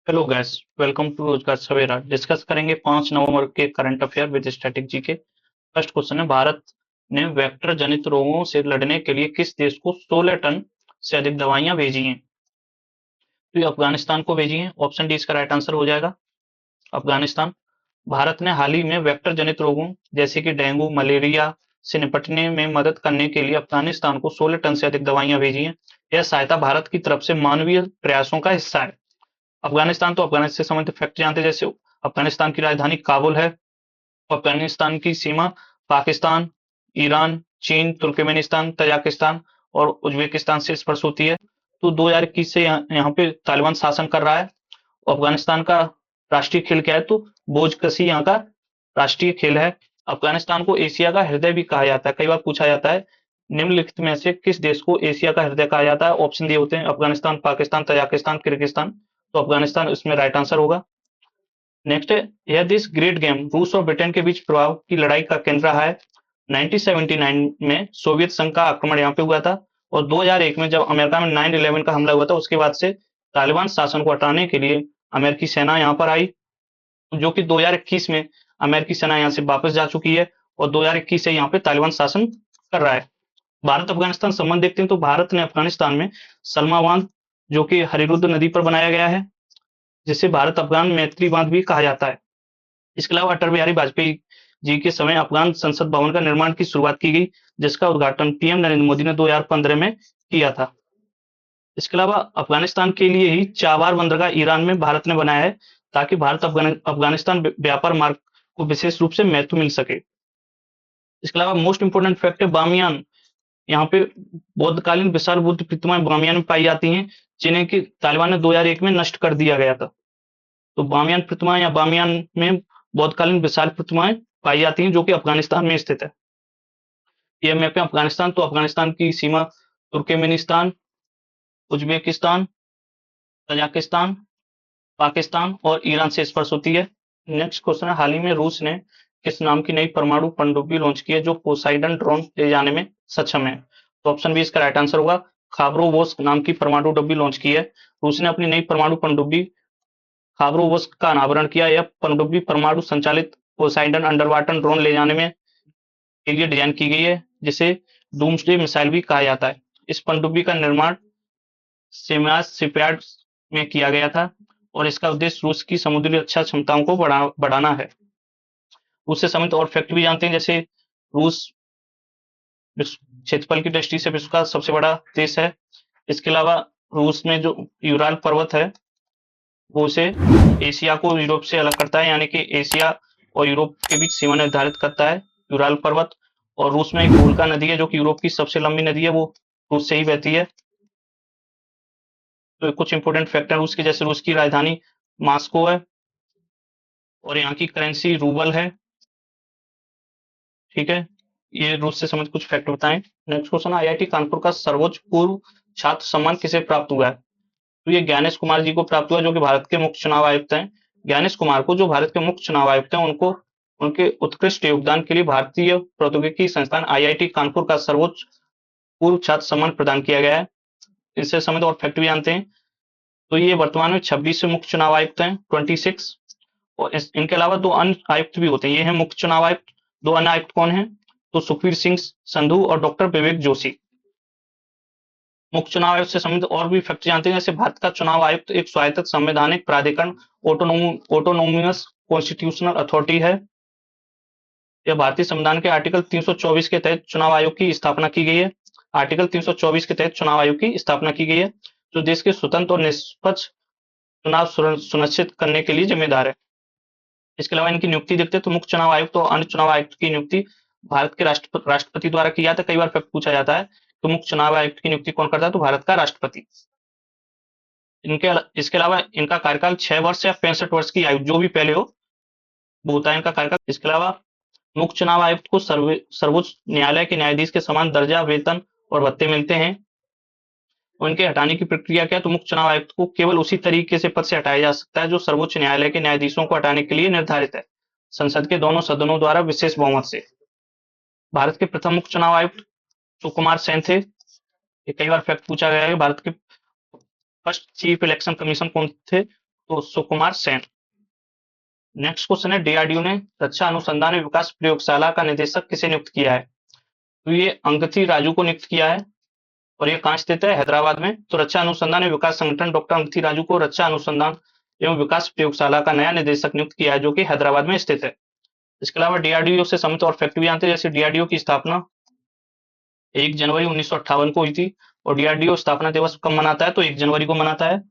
Hello guys. Welcome to रोजगार सवेरा। Discuss करेंगे 5 November के current affair with static G K. First question है, भारत ने वेक्टर जनित रोगों से लड़ने के लिए किस देश को 16 टन से अधिक दवाइयां भेजी हैं? तो ये अफगानिस्तान को भेजी हैं। ऑप्शन डी इसका राइट आंसर हो जाएगा, अफगानिस्तान। भारत ने हाल ही में वेक्टर जनित रोगों जैसे कि डेंगू मलेरिया से निपटने में मदद करने के लिए अफगानिस्तान को 16 टन से अधिक दवाइयां भेजी हैं। यह सहायता भारत की तरफ से मानवीय प्रयासों का हिस्सा है। अफगानिस्तान, तो अफगानिस्तान से संबंधित फैक्ट जानते हैं, जैसे अफगानिस्तान की राजधानी काबुल है। अफगानिस्तान की सीमा पाकिस्तान, ईरान, चीन, तुर्कमेनिस्तान, तजाकिस्तान और उज्बेकिस्तान से स्पर्श होती है। तो 2021 से यहाँ पे तालिबान शासन कर रहा है। अफगानिस्तान का राष्ट्रीय खेल क्या है? तो बोझकशी यहाँ का राष्ट्रीय खेल है। अफगानिस्तान को एशिया का हृदय भी कहा जाता है। कई बार पूछा जाता है, निम्नलिखित में से किस देश को एशिया का हृदय कहा जाता है? ऑप्शन दिए होते हैं, अफगानिस्तान, पाकिस्तान, तजाकिस्तान, किर्गिस्तान। तो अफगानिस्तान इसमें राइट आंसर होगा। नेक्स्ट है, यह दिस ग्रेट गेम रूस और ब्रिटेन के बीच प्रभाव की लड़ाई का केंद्र रहा है। 1979 में सोवियत संघ का आक्रमण यहाँ पे हुआ था, और 2001 में जब अमेरिका में 9/11 का हमला हुआ था, उसके बाद से तालिबान शासन को हटाने के लिए अमेरिकी सेना यहाँ पर आई, जो कि 2021 में अमेरिकी सेना यहाँ से वापस जा चुकी है, और 2021 से यहाँ पे तालिबान शासन कर रहा है। भारत अफगानिस्तान संबंध देखते हैं, तो भारत ने अफगानिस्तान में सलमा बांध, जो कि हरिरुद्र नदी पर बनाया गया है, जिसे भारत अफगान मैत्री बांध भी कहा जाता है। इसके अलावा अटल बिहारी वाजपेयी जी के समय अफगान संसद भवन का निर्माण की शुरुआत की गई, जिसका उद्घाटन पीएम नरेंद्र मोदी ने 2015 में किया था। इसके अलावा अफगानिस्तान के लिए ही चाबार बंदरगाह ईरान में भारत ने बनाया है, ताकि भारत अफगानिस्तान व्यापार मार्ग को विशेष रूप से महत्व मिल सके। इसके अलावा मोस्ट इंपोर्टेंट फैक्ट है बामियान। यहाँ पे बौद्धकालीन विशाल बुद्ध प्रतिमाएं बामियान में पाई जाती हैं, जिन्हें कि तालिबान ने 2001 में नष्ट कर दिया गया था। तो बामियान प्रतिमाएं या बामियान में बौद्धकालीन विशाल प्रतिमाएं पाई जाती हैं, जो कि अफगानिस्तान में स्थित है। ये मैप है अफगानिस्तान, तो अफगानिस्तान की सीमा तुर्कमेनिस्तान, उज्बेकिस्तान, तजाकिस्तान, पाकिस्तान और ईरान से स्पर्श होती है। नेक्स्ट क्वेश्चन है, हाल ही में रूस ने किस नाम की नई परमाणु पनडुब्बी लॉन्च की है, जो पोसाइडन ड्रोन ले जाने में सक्षम है? तो ऑप्शन बी इसका राइट आंसर होगा, खाबरोवोस्क नाम की परमाणु डुब्बी लॉन्च की है। रूस ने अपनी नई परमाणु पनडुब्बी खाबरोवोस्क का अनावरण किया। यह पनडुब्बी परमाणु संचालित पोसाइडन अंडर वाटर ड्रोन ले जाने में के लिए डिजाइन की गई है, जिसे डूम्सडे मिसाइल भी कहा जाता है। इस पनडुब्बी का निर्माण सेमास शिपयार्ड में किया गया था, और इसका उद्देश्य रूस की समुद्री रक्षा क्षमताओं को बढ़ाना है। रूस से संबंधित और फैक्ट भी जानते हैं, जैसे रूस क्षेत्रफल की दृष्टि से विश्व का सबसे बड़ा देश है। इसके अलावा रूस में जो यूराल पर्वत है, वो उसे एशिया को यूरोप से अलग करता है, यानी कि एशिया और यूरोप के बीच सीमा निर्धारित करता है यूराल पर्वत। और रूस में एक वोल्गा नदी है, जो कि यूरोप की सबसे लंबी नदी है, वो रूस से ही बहती है। तो कुछ इंपोर्टेंट फैक्टर रूस के, जैसे रूस की राजधानी मास्को है, और यहाँ की करेंसी रूबल है। ठीक है, ये रूस से संबंधित कुछ फैक्ट बताएं। नेक्स्ट क्वेश्चन, आईआईटी कानपुर का सर्वोच्च पूर्व छात्र सम्मान किसे प्राप्त हुआ है? तो ये ज्ञानेश कुमार जी को प्राप्त हुआ, जो कि भारत के मुख्य चुनाव आयुक्त हैं। ज्ञानेश कुमार को, जो भारत के मुख्य चुनाव आयुक्त हैं, उनको उनके उत्कृष्ट योगदान के लिए भारतीय प्रौद्योगिकी संस्थान आईआईटी कानपुर का सर्वोच्च पूर्व छात्र सम्मान प्रदान किया गया है। इससे संबंधित और फैक्ट भी जानते हैं। तो ये वर्तमान में 26वें मुख्य चुनाव आयुक्त हैं, 26। और इनके अलावा दो अन्य आयुक्त भी होते हैं। ये हैं मुख्य चुनाव आयुक्त। दो अन्य आयुक्त कौन हैं? तो सुखबीर सिंह संधू और डॉक्टर विवेक जोशी। मुख्य चुनाव आयुक्त से संबंधित और भी फैक्ट जानते हैं, जैसे भारत का चुनाव आयुक्त एक स्वायत्त संवैधानिक प्राधिकरण ऑटोनोमियस कॉन्स्टिट्यूशनल अथॉरिटी है। यह भारतीय संविधान के आर्टिकल 324 के तहत चुनाव आयोग की स्थापना की गई है। आर्टिकल 324 के तहत चुनाव आयोग की स्थापना की गई है, जो देश के स्वतंत्र और निष्पक्ष चुनाव सुनिश्चित करने के लिए जिम्मेदार है। इसके अलावा इनकी नियुक्ति देखते हैं, तो मुख्य चुनाव आयुक्त और अन्य चुनाव आयुक्त की नियुक्ति भारत के राष्ट्रपति द्वारा की जाती है। कई बार पूछा जाता है, तो मुख्य चुनाव आयुक्त की नियुक्ति कौन करता है? तो भारत का राष्ट्रपति। इसके अलावा इनका कार्यकाल 6 वर्ष या 65 वर्ष की आयु, जो भी पहले हो, वो होता है इनका कार्यकाल। इसके अलावा मुख्य चुनाव आयुक्त को सर्वोच्च न्यायालय के न्यायाधीश के समान दर्जा, वेतन और भत्ते मिलते हैं। उनके हटाने की प्रक्रिया क्या है? तो मुख्य चुनाव आयुक्त को केवल उसी तरीके से पद से हटाया जा सकता है, जो सर्वोच्च न्यायालय के न्यायाधीशों को हटाने के लिए निर्धारित है, संसद के दोनों सदनों द्वारा विशेष बहुमत से। भारत के प्रथम मुख्य चुनाव आयुक्त सुकुमार सेन थे। ये कई बार फैक्ट पूछा गया है, भारत के फर्स्ट चीफ इलेक्शन कमीशन कौन थे? तो सुकुमार सेन। नेक्स्ट क्वेश्चन है, डीआरडीओ ने रक्षा अनुसंधान एवं विकास प्रयोगशाला का निदेशक किसे नियुक्त किया है? तो ये अंगथी राजू को नियुक्त किया है, और ये कहाँ स्थित है? हैदराबाद में। तो रक्षा अनुसंधान एवं विकास संगठन डॉक्टर अंगथी राजू को रक्षा अनुसंधान एवं विकास प्रयोगशाला का नया निदेशक नियुक्त किया है, जो कि हैदराबाद में स्थित है। इसके अलावा डीआरडीओ से संबंधित और फैक्ट भी जानते हैं, जैसे डीआरडीओ की स्थापना 1 जनवरी 1958 को हुई थी, और डीआरडीओ स्थापना दिवस कब मनाता है? तो 1 जनवरी को मनाता है।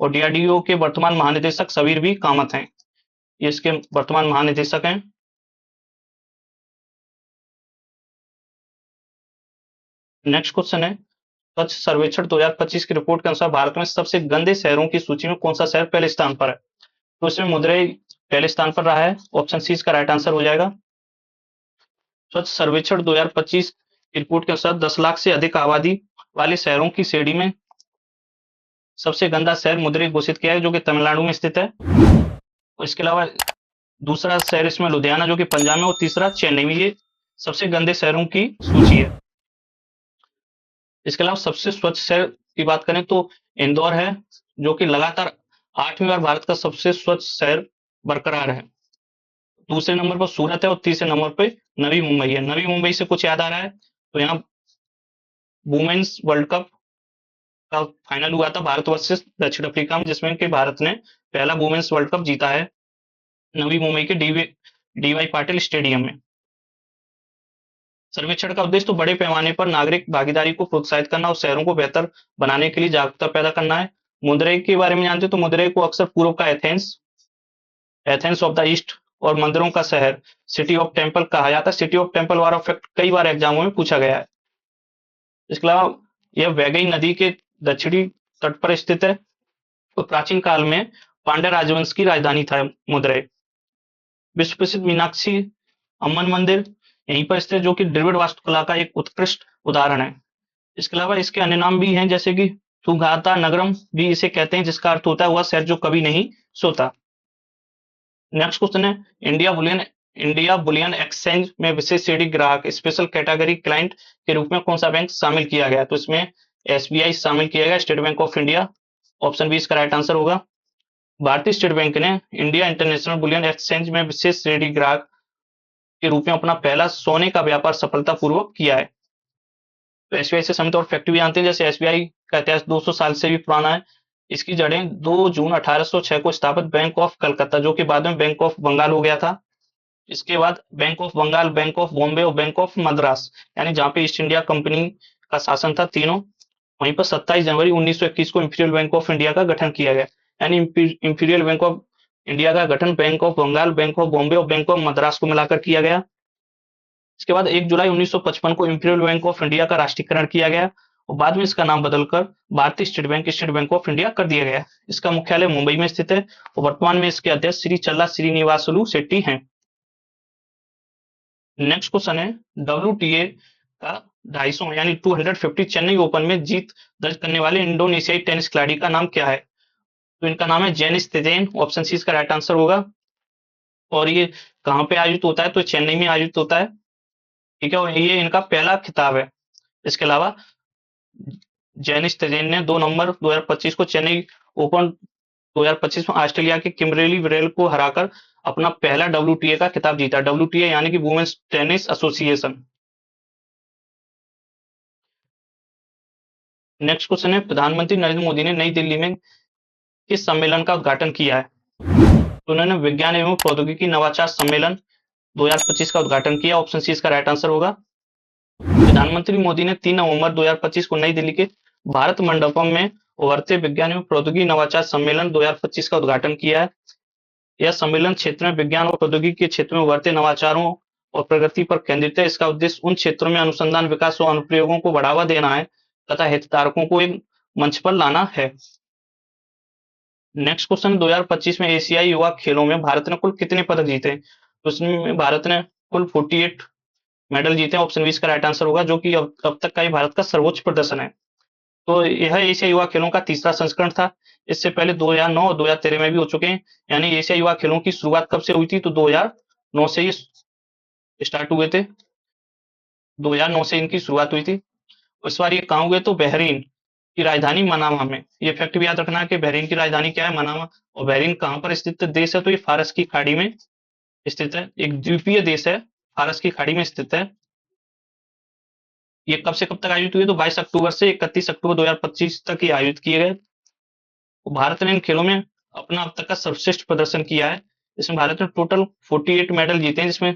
और डीआरडीओ के वर्तमान महानिदेशक सबीर बी कामत हैं, ये इसके वर्तमान महानिदेशक हैं। नेक्स्ट क्वेश्चन है, स्वच्छ सर्वेक्षण 2025 की रिपोर्ट के अनुसार भारत में सबसे गंदे शहरों की सूची में कौन सा शहर पहले स्थान पर है? तो इसमें मदुरई पहले स्थान पर रहा है, ऑप्शन सी इसका राइट आंसर हो जाएगा। स्वच्छ सर्वेक्षण 2025 की रिपोर्ट के अनुसार 10 लाख से अधिक आबादी वाले शहरों की श्रेणी में सबसे गंदा शहर मदुरई घोषित किया है, जो कि तमिलनाडु में स्थित है। और इसके अलावा दूसरा शहर इसमें लुधियाना, जो कि पंजाब में, और तीसरा चेन्नई में। ये सबसे गंदे शहरों की सूची है। इसके अलावा सबसे स्वच्छ शहर की बात करें तो इंदौर है, जो कि लगातार 8वीं बार भारत का सबसे स्वच्छ शहर बरकरार है। दूसरे नंबर पर सूरत है, और तीसरे नंबर पे नवी मुंबई है। नवी मुंबई से कुछ याद आ रहा है तो यहाँ वुमेन्स वर्ल्ड कप का फाइनल हुआ था भारत वर्सेस दक्षिण अफ्रीका में, जिसमें कि भारत ने पहला वुमेन्स वर्ल्ड कप जीता है नवी मुंबई के डीवाई पाटिल स्टेडियम में। सर्वेक्षण का उद्देश्य तो बड़े पैमाने पर नागरिक भागीदारी को प्रोत्साहित करना और शहरों को बेहतर बनाने के लिए जागरूकता पैदा करना है। मदुरई के बारे में जानते हो तो मदुरई को अक्सर पूर्व का Athens, Athens of the east और मंदिरों का शहर, सिटी ऑफ टेम्पल कहा जाता है। सिटी ऑफ टेम्पल वाला फैक्ट कई बार एग्जामों में पूछा गया है। इसके अलावा यह वैगई नदी के दक्षिणी तट पर स्थित है, और प्राचीन काल में पांड्य राजवंश की राजधानी था मदुरई। विश्व प्रसिद्ध मीनाक्षी अम्मन मंदिर यहीं पर स्थित है, जो कि द्रविड़ वास्तुकला का एक उत्कृष्ट उदाहरण है। इसके अलावा इसके अन्य नाम भी हैं, जैसे कि सुगाता नगरम भी इसे कहते हैं, जिसका अर्थ होता है वह शहर जो कभी नहीं सोता। नेक्स्ट क्वेश्चन है, इंडिया बुलियन एक्सचेंज में विशेष श्रेणी ग्राहक स्पेशल कैटेगरी क्लाइंट के रूप में कौन सा बैंक शामिल किया गया? तो इसमें एसबीआई शामिल किया गया, State Bank of India. Option b इसका राइट आंसर होगा। भारतीय स्टेट बैंक ने इंडिया इंटरनेशनल बुलियन एक्सचेंज में विशेष श्रेणी ग्राहक के रूप में अपना पहला सोने का व्यापार सफलतापूर्वक किया है। तो एसबीआई से संबंधित और फैक्ट भी जानते हैं, जैसे एसबीआई का इतिहास 200 साल से भी पुराना है। इसकी जड़ें 2 जून 1806 को स्थापित बैंक ऑफ कलकत्ता, जो कि बाद में बैंक ऑफ बंगाल हो गया था। इसके बाद Bank of Bengal, Bank of Bombay और बैंक ऑफ मद्रास, यानी जहां पे ईस्ट इंडिया कंपनी का शासन था तीनों, वहीं पर 27 जनवरी 1921 को इंपीरियल बैंक ऑफ इंडिया का गठन किया गया। यानी इंपीरियल बैंक ऑफ इंडिया का गठन Bank of Bengal, Bank of Bombay और बैंक ऑफ मद्रास को मिलाकर किया गया। इसके बाद 1 जुलाई 1955 को इंपीरियल बैंक ऑफ इंडिया का राष्ट्रीयकरण किया गया, और बाद में इसका नाम बदलकर भारतीय स्टेट बैंक ऑफ इंडिया कर दिया गया। इसका मुख्यालय मुंबई में स्थित है, और वर्तमान में इसके अध्यक्ष श्री चल्ला श्रीनिवासलू शेट्टी हैं। नेक्स्ट क्वेश्चन है, डब्ल्यूटीए का 250 यानी 250 चेन्नई ओपन में जीत दर्ज करने वाले इंडोनेशियाई टेनिस खिलाड़ी का नाम क्या है? तो इनका नाम है जेनिस तेजेन, ऑप्शन सी इसका राइट आंसर होगा। और ये कहाँ पे आयोजित होता है? तो चेन्नई में आयोजित होता है, ठीक है, और ये इनका पहला खिताब है। इसके अलावा जेनिस तेजेन ने 2 नवंबर 2025 को चेन्नई ओपन 2025 में ऑस्ट्रेलिया के किम्बरली विरेल को हराकर अपना पहला डब्ल्यूटीए का खिताब जीता। डब्ल्यूटीए यानी कि women's tennis association. Next question है, प्रधानमंत्री नरेंद्र मोदी ने नई दिल्ली में किस सम्मेलन का उद्घाटन किया है? तो उन्होंने विज्ञान एवं प्रौद्योगिकी नवाचार सम्मेलन 2025 का उद्घाटन किया। ऑप्शन सी इसका राइट आंसर होगा। प्रधानमंत्री मोदी ने 3 नवंबर 2025 को नई दिल्ली के भारत मंडपम में उभरते विज्ञान एवं प्रौद्योगिकी नवाचार सम्मेलन 2025 का उद्घाटन किया है। यह सम्मेलन क्षेत्र में विज्ञान और प्रौद्योगिकी के क्षेत्र में उभरते नवाचारों और प्रगति पर केंद्रित है। इसका उद्देश्य उन क्षेत्रों में अनुसंधान, विकास और अनुप्रयोगों को बढ़ावा देना है तथा हितधारकों को एक मंच पर लाना है। नेक्स्ट क्वेश्चन, 2025 में एशियाई युवा खेलों में भारत ने कुल कितने पदक जीते? तो इसमें भारत ने कुल 48 मेडल जीते। ऑप्शन बी इसका राइट आंसर होगा, जो कि अब तक का ही भारत का सर्वोच्च प्रदर्शन है। तो यह एशिया युवा खेलों का तीसरा संस्करण था। इससे पहले 2009 और 2013 में भी हो चुके हैं। यानी एशिया युवा खेलों की शुरुआत कब से हुई थी? तो 2009 से ये स्टार्ट हुए थे, 2009 से इनकी शुरुआत हुई थी। इस बार ये कहाँ हुए? तो बहरीन, की राजधानी मनामा में। ये फैक्ट भी याद रखना है कि बहरीन की राजधानी क्या है, मनामा। और बहरीन कहाँ पर स्थित देश है, तो ये फारस की खाड़ी में स्थित है, एक द्वीपीय देश है, फारस की खाड़ी में स्थित है। ये कब से कब तक आयोजित हुई, तो 22 अक्टूबर से 31 अक्टूबर 2025 तक ये आयोजित किए गए। भारत ने इन खेलों में अपना अब तक का सर्वश्रेष्ठ प्रदर्शन किया है। इसमें भारत ने टोटल 48 मेडल जीते हैं, जिसमें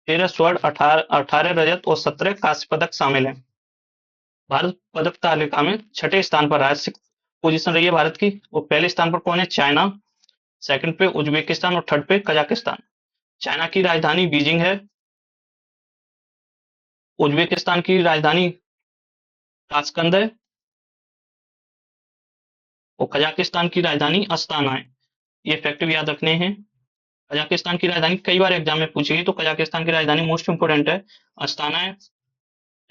13 स्वर्ण, 18 रजत और 17 कांस्य पदक शामिल हैं। भारत पदक तालिका में छठे स्थान पर रहा है, पोजीशन रही है भारत की। और पहले स्थान पर कौन है, चाइना। सेकंड पे उज्बेकिस्तान और थर्ड पे कजाकिस्तान। चाइना की राजधानी बीजिंग है। उज्बेकिस्तान की राजधानी ताशकंद है। और कजाकिस्तान की राजधानी अस्ताना है। ये फैक्ट भी याद रखने हैं। कजाकिस्तान की राजधानी कई बार एग्जाम में पूछी गई, तो कजाकिस्तान की राजधानी मोस्ट इंपोर्टेंट है, अस्ताना है।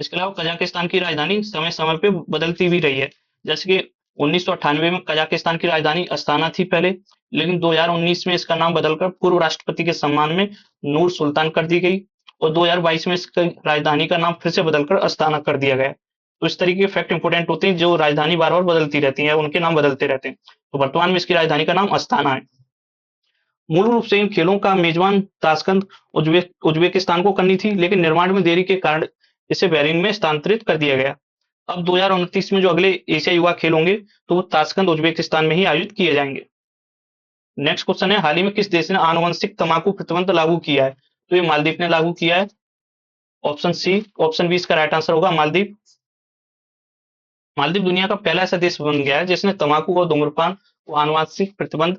इसके अलावा कजाकिस्तान की राजधानी समय समय पे बदलती भी रही है। जैसे कि 1998 में कजाकिस्तान की राजधानी अस्ताना थी पहले, लेकिन 2019 में इसका नाम बदलकर पूर्व राष्ट्रपति के सम्मान में नूर सुल्तान कर दी गई। और 2022 में इसकी राजधानी का नाम फिर से बदलकर अस्ताना कर दिया गया। तो इस तरीके के फैक्ट इंपोर्टेंट होते हैं, जो राजधानी बार बार बदलती रहती है, उनके नाम बदलते रहते हैं। तो वर्तमान में इसकी राजधानी का नाम अस्ताना है। मूल रूप से इन खेलों का मेजबान ताशकंद उज्बेकिस्तान को करनी थी, लेकिन निर्माण में देरी के कारण इसे बहरीन में स्थानांतरित कर दिया गया। अब 2029 में जो अगले एशिया युवा खेल होंगे, तो वो ताशकंद उज्बेकिस्तान में ही आयोजित किए जाएंगे। नेक्स्ट क्वेश्चन है, हाल ही में किस देश ने आनुवंशिक तंबाकू प्रतिबंध लागू किया है, तो ये मालदीव ने लागू किया है। ऑप्शन सी, ऑप्शन बी इसका राइट आंसर होगा, मालदीव। मालदीव दुनिया का पहला ऐसा देश बन गया है जिसने तंबाकू और धूम्रपान को आनुवंशिक प्रतिबंध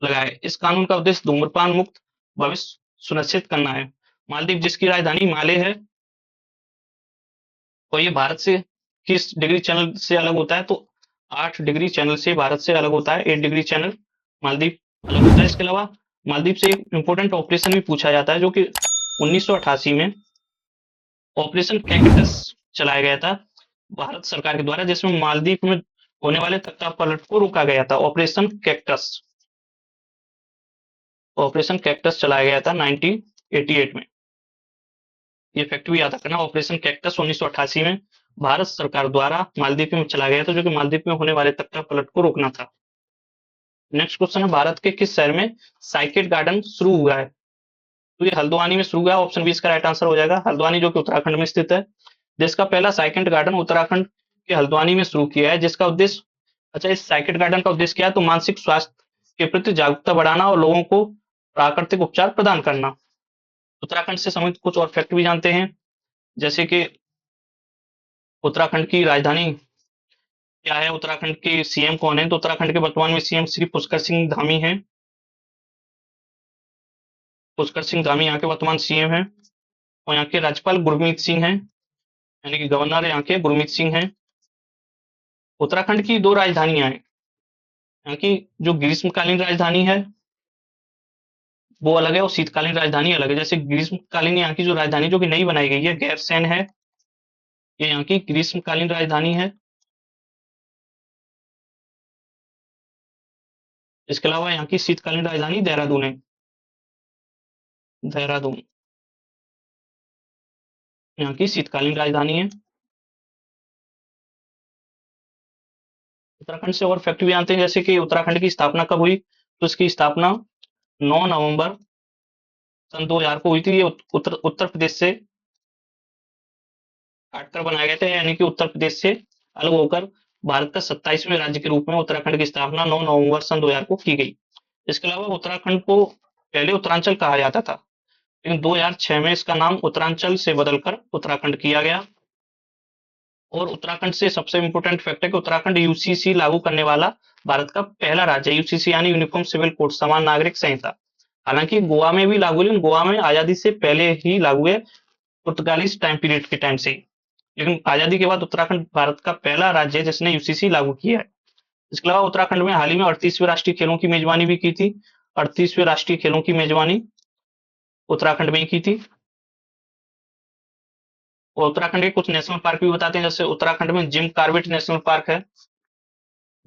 लगाया है। इस कानून का उद्देश्य धूम्रपान मुक्त भविष्य सुनिश्चित करना है। मालदीव जिसकी राजधानी माले है, और ये भारत से किस डिग्री चैनल से अलग होता है, तो 8 डिग्री चैनल से भारत से अलग होता है। 8 डिग्री चैनल मालदीव अलग होता है। इसके अलावा मालदीव से एक इंपॉर्टेंट ऑपरेशन भी पूछा जाता है, जो कि 1988 में ऑपरेशन कैक्टस चलाया गया था भारत सरकार के द्वारा, जिसमें मालदीव में होने वाले तख्ता पलट को रोका गया था। ऑपरेशन कैक्टस चलाया गया था 1988 में। ये फैक्ट भी याद रखना, ऑपरेशन कैक्टस 1988 में भारत सरकार द्वारा मालदीव में चलाया गया था, जो कि मालदीव में होने वाले तख्ता पलट को रोकना था। नेक्स्ट क्वेश्चन है, भारत के किस शहर में साइकेड गार्डन शुरू हुआ है, तो ये हल्द्वानी में शुरू हुआ है। ऑप्शन बी इसका राइट आंसर हो जाएगा, हल्द्वानी, जो कि उत्तराखंड में स्थित है। देश का पहला साइकेड गार्डन उत्तराखंड के हल्द्वानी में शुरू किया है, जिसका उद्देश्य, अच्छा, इस साइकेड गार्डन का उद्देश्य क्या है, तो मानसिक स्वास्थ्य के प्रति जागरूकता बढ़ाना और लोगों को प्राकृतिक उपचार प्रदान करना। उत्तराखंड से संबंधित कुछ और फैक्ट भी जानते हैं, जैसे कि उत्तराखंड की राजधानी क्या है, उत्तराखंड के सीएम कौन है, तो उत्तराखंड के वर्तमान में सीएम श्री पुष्कर सिंह धामी हैं। पुष्कर सिंह धामी यहाँ के वर्तमान सीएम हैं। और यहाँ के राज्यपाल गुरमीत सिंह हैं, यानी कि गवर्नर यहाँ के गुरमीत सिंह हैं। उत्तराखंड की दो राजधानियां हैं। यहाँ की जो ग्रीष्मकालीन राजधानी है वो अलग है, और शीतकालीन राजधानी अलग है। जैसे ग्रीष्मकालीन यहाँ की जो राजधानी जो कि नई बनाई गई है, गैरसैंण है, ये यहाँ की ग्रीष्मकालीन राजधानी है। इसके अलावा यहाँ की शीतकालीन राजधानी देहरादून है। देहरादून यहाँ की शीतकालीन राजधानी है। उत्तराखंड से और फैक्ट भी जानते हैं, जैसे कि उत्तराखंड की स्थापना कब हुई, तो इसकी स्थापना 9 नवंबर सन 2000 को हुई थी। ये उत्तर प्रदेश से काटकर बनाए गए थे, यानी कि उत्तर प्रदेश से अलग होकर भारत का 27वें राज्य के रूप में उत्तराखंड की स्थापना 9 नवंबर सन 2000 को की गई। इसके अलावा उत्तराखंड को पहले उत्तरांचल कहा जाता था, लेकिन 2006 में इसका नाम उत्तरांचल से बदलकर उत्तराखंड किया गया। और उत्तराखंड से सबसे इंपॉर्टेंट फैक्ट है कि उत्तराखंड यूसीसी लागू करने वाला भारत का पहला राज्य है। यूसीसी यानी यूनिफॉर्म सिविल कोड, समान नागरिक संहिता। हालांकि गोवा में भी लागू, लेकिन गोवा में आजादी से पहले ही लागू है, पुर्तगालीज टाइम पीरियड के टाइम से ही। लेकिन आजादी के बाद उत्तराखंड भारत का पहला राज्य है जिसने यूसीसी लागू किया है। इसके अलावा उत्तराखंड में हाल ही में 38वें राष्ट्रीय खेलों की मेजबानी भी की थी। 38वें राष्ट्रीय खेलों की मेजबानी उत्तराखंड में ही की थी। और उत्तराखंड के कुछ नेशनल पार्क भी बताते हैं, जैसे उत्तराखंड में जिम कार्बेट नेशनल पार्क है।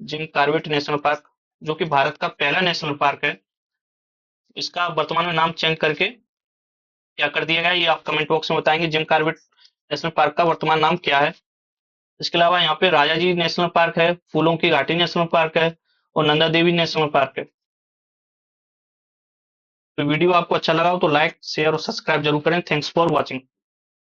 जिम कार्बेट नेशनल पार्क, जो कि भारत का पहला नेशनल पार्क है। इसका वर्तमान में नाम चेंज करके क्या कर दिया गया, ये आप कमेंट बॉक्स में बताएंगे, जिम कार्बेट नेशनल पार्क का वर्तमान नाम क्या है। इसके अलावा यहाँ पे राजा जी नेशनल पार्क है, फूलों की घाटी नेशनल पार्क है और नंदा देवी नेशनल पार्क है। तो वीडियो आपको अच्छा लगा हो तो लाइक शेयर और सब्सक्राइब जरूर करें। Thanks for watching.